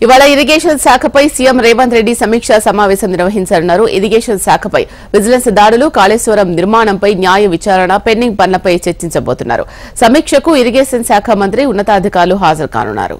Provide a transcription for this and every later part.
ఇవాళ irrigation శాఖపై CM Revanth Reddy సమీక్షా సమావేశం నిర్వహించనున్నారు. ఇరిగేషన్ శాఖపై విజిలెన్స్ దాడులు, కాళేశ్వరం నిర్మాణంపై న్యాయ విచారణ, పెండింగ్ పనులపై చర్చించబోతున్నారు. సమీక్షకు ఇరిగేషన్ శాఖ మంత్రి, ఉన్నతాధికారులు హాజరు కానున్నారు.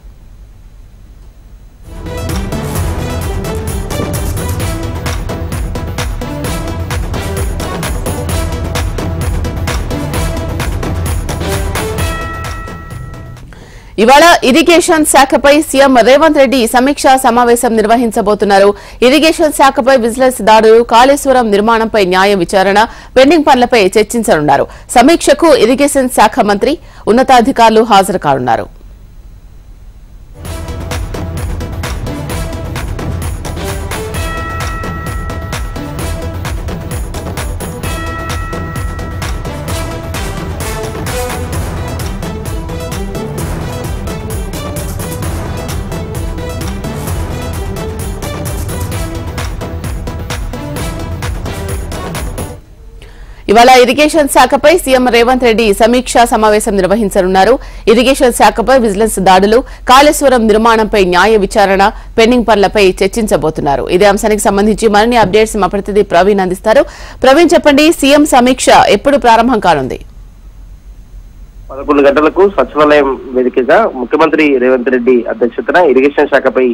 ఇవాళ ఇరిగేషన్ శాఖపై సీఎం రేవంత్ రెడ్డి సమీక్షా సమావేశం నిర్వహించబోతున్నారు. ఇరిగేషన్ శాఖపై విజిలెన్స్ దాడులు, కాళేశ్వరం నిర్మాణంపై న్యాయ విచారణ, పెండింగ్ పనులపై చర్చించనున్నారు. సమీక్షకు ఇరిగేషన్ శాఖ మంత్రి, ఉన్నతాధికారులు హాజరు కానున్నారు. ఇవాళ ఇరిగేషన్ శాఖపై సీఎం రేవంత్ రెడ్డి సమీక్షా సమావేశం నిర్వహించనున్నారు. ఇరిగేషన్ శాఖపై విజిలెన్స్ దాడులు, కాళేశ్వరం నిర్మాణంపై న్యాయ విచారణ, పెండింగ్ పనులపై చర్చించబోతున్నారు. ఇదే అంశానికి సంబంధించి మరిన్ని అప్డేట్స్ మా ప్రతినిధి ప్రవీణ్ అందిస్తారు. ప్రవీణ్, చెప్పండి, సీఎం సమీక్ష ఎప్పుడు ప్రారంభం కానుంది? 11 గంటలకు సచివాలయం వేదికగా ముఖ్యమంత్రి రేవంత్ రెడ్డి అధ్యక్షతన ఇరిగేషన్ శాఖపై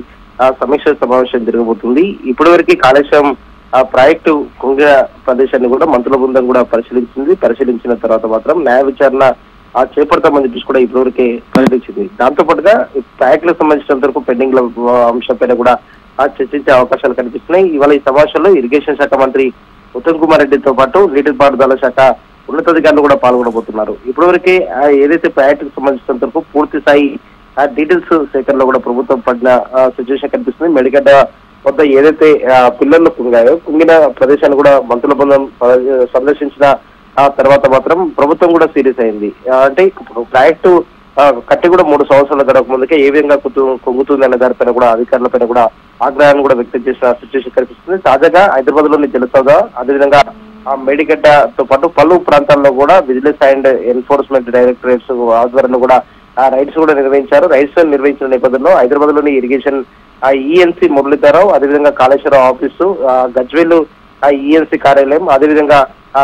సమీక్ష సమావేశం జరగబోతుంది. ఇప్పటివరకు కాళేశ్వరం ప్రాజెక్టు కుంగ ప్రదేశాన్ని కూడా మంత్రుల బృందం కూడా పరిశీలించిన తర్వాత మాత్రం న్యాయ విచారణ చేపడతామని చెప్పేసి కూడా ఇప్పటివరకే ప్రకటించింది. దాంతో పాటుగా ప్రాజెక్టులకు సంబంధించినంత వరకు పెండింగ్ అంశంపైన కూడా చర్చించే అవకాశాలు కనిపిస్తున్నాయి. ఇవాళ ఈ సమావేశంలో ఇరిగేషన్ శాఖ మంత్రి ఉత్తమ్ కుమార్ రెడ్డితో పాటు నీటిపారుదల శాఖ ఉన్నతాధికారులు కూడా పాల్గొనబోతున్నారు. ఇప్పటివరకే ఏదైతే ప్రాజెక్టుకు సంబంధించినంత వరకు పూర్తి స్థాయి డీటెయిల్స్ సేకరణలో కూడా ప్రభుత్వం పడిన సిచ్యువేషన్ కనిపిస్తుంది. మెడిగడ్డ వద్ద ఏదైతే పిల్లర్లు కుంగిన ప్రదేశాన్ని కూడా మంత్రుల బృందం సందర్శించిన తర్వాత మాత్రం ప్రభుత్వం కూడా సీరియస్ అయింది. అంటే ప్రాజెక్టు కట్టి కూడా 3 సంవత్సరాల గడప ముందుకే ఏ విధంగా కుంగుతుంది అనే దానిపైన కూడా అధికారులపైన కూడా ఆగ్రహాన్ని కూడా వ్యక్తం చేసిన సిచ్యువేషన్ కనిపిస్తుంది. తాజాగా హైదరాబాద్ లోని జలసౌద, అదేవిధంగా మేడిగడ్డతో పాటు పలు ప్రాంతాల్లో కూడా విజిలెన్స్ అండ్ ఎన్ఫోర్స్మెంట్ డైరెక్టరేట్స్ ఆధ్వర్యంలో కూడా రైడ్స్ కూడా నిర్వహించారు. రైడ్స్ నిర్వహించిన నేపథ్యంలో హైదరాబాద్ లోని ఇరిగేషన్ ఈఎన్సీ మురళీధరరావు, అదేవిధంగా కాళేశ్వరం ఆఫీసు, గజ్వేల్ ఈఎన్సీ కార్యాలయం, అదేవిధంగా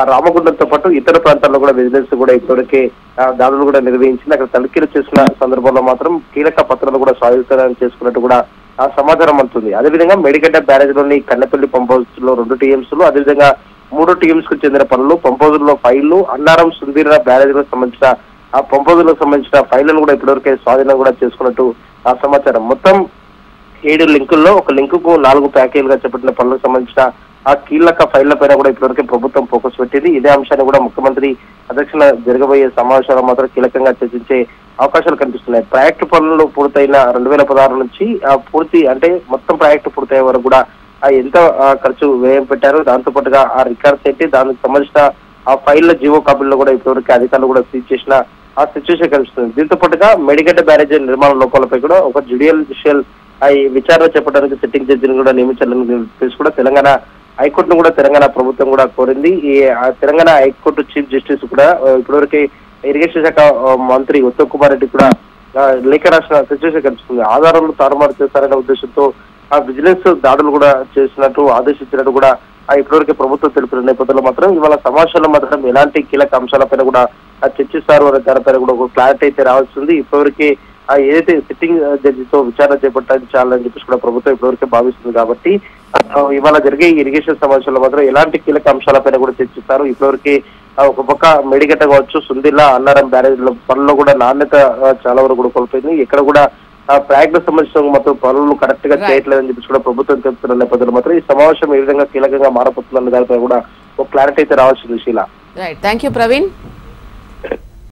రామగుండంతో పాటు ఇతర ప్రాంతాల్లో కూడా విజిలెన్స్ కూడా ఇప్పటివరకే దాడులు కూడా నిర్వహించింది. అక్కడ తనిఖీలు చేసిన సందర్భంలో మాత్రం కీలక పత్రాలు కూడా స్వాధీనం చేసుకున్నట్టు కూడా సమాచారం అందుతుంది. అదేవిధంగా మేడిగడ్డ బ్యారేజ్ లోని కన్నెపల్లి పంప్ హౌస్ లో 2 టీఎంసీలు, అదేవిధంగా 3 టీఎంస్ కు చెందిన పనులు, పంప్ హౌస్ లో ఫైళ్లు, అన్నారం సుందీర బ్యారేజ్ లకు సంబంధించిన పంప్ హౌస్ లకు సంబంధించిన ఫైళ్లను కూడా ఇప్పటివరకే స్వాధీనం కూడా చేసుకున్నట్టు సమాచారం. మొత్తం 7 లింకుల్లో ఒక లింకుకు 4 ప్యాకేజీలుగా చేపట్టిన పనులకు సంబంధించిన కీలక ఫైళ్ల పైన కూడా ఇప్పటివరకు ప్రభుత్వం ఫోకస్ పెట్టింది. ఇదే అంశాన్ని కూడా ముఖ్యమంత్రి అధ్యక్షతన జరగబోయే సమావేశాలు మాత్రం కీలకంగా చర్చించే అవకాశాలు కనిపిస్తున్నాయి. ప్రాజెక్టు పనులు పూర్తయిన 2016 నుంచి పూర్తి అంటే మొత్తం ప్రాజెక్టు పూర్తయ్యే వరకు కూడా ఎంత ఖర్చు వ్యయం పెట్టారు, దాంతో పాటుగా రికార్డ్స్ ఏంటి, దానికి సంబంధించిన ఫైళ్ల జీవో కాపీల్లో కూడా ఇప్పటివరకు అధికారులు కూడా సీజ్ చేసిన సిచ్యువేషన్ కనిపిస్తుంది. దీంతో పాటుగా మేడిగడ్డ బ్యారేజ్ నిర్మాణ లోపాలపై కూడా ఒక జ్యుడిషియల్ విచారణ చేపట్టడానికి సిట్టింగ్ జడ్జిని కూడా నియమించాలని తెలిసి కూడా తెలంగాణ హైకోర్టును కూడా తెలంగాణ ప్రభుత్వం కూడా కోరింది. ఈ తెలంగాణ హైకోర్టు చీఫ్ జస్టిస్ కూడా ఇప్పటివరకు ఇరిగేషన్ శాఖ మంత్రి ఉత్తమ్ కుమార్ రెడ్డి కూడా లేఖ రాసిన సిచ్యువేషన్ కనిపిస్తుంది. ఆధారాలు తారుమారు చేస్తారనే ఉద్దేశంతో విజిలెన్స్ దాడులు కూడా చేసినట్టు ఆదేశించినట్టు కూడా ఇప్పటివరకు ప్రభుత్వం తెలిపిన నేపథ్యంలో మాత్రం ఇవాళ సమావేశంలో మాత్రం ఎలాంటి కీలక అంశాలపైన కూడా చర్చిస్తారు అనే దానిపైన కూడా ఒక క్లారిటీ అయితే రావాల్సింది. ఇప్పటివరకే ఏదైతే సిట్టింగ్ జడ్జితో విచారణ చేపట్టాలని చెప్పేసి కూడా ప్రభుత్వం ఇప్పటివరకే భావిస్తుంది. కాబట్టి ఇవాళ జరిగే ఇరిగేషన్ సమావేశంలో మాత్రం ఎలాంటి కీలక అంశాలపైన కూడా చర్చిస్తారు. ఇప్పటివరకే ఒక పక్క మేడిగడ్డ కావచ్చు, సుందిల్లా, అన్నారం బ్యారేజ్ పనుల్లో కూడా నాణ్యత చాలా వరకు కూడా కోల్పోయింది. ఇక్కడ కూడా ప్రాజెక్టులకు సంబంధించిన మొత్తం పనులు కరెక్ట్ గా చేయట్లేదని చెప్పేసి కూడా ప్రభుత్వం చెప్తున్న నేపథ్యంలో మాత్రం ఈ సమావేశం ఏ విధంగా కీలకంగా మారబోతుందన్న దానిపై కూడా ఒక క్లారిటీ అయితే రావాల్సింది. Sheela, thank you Praveen.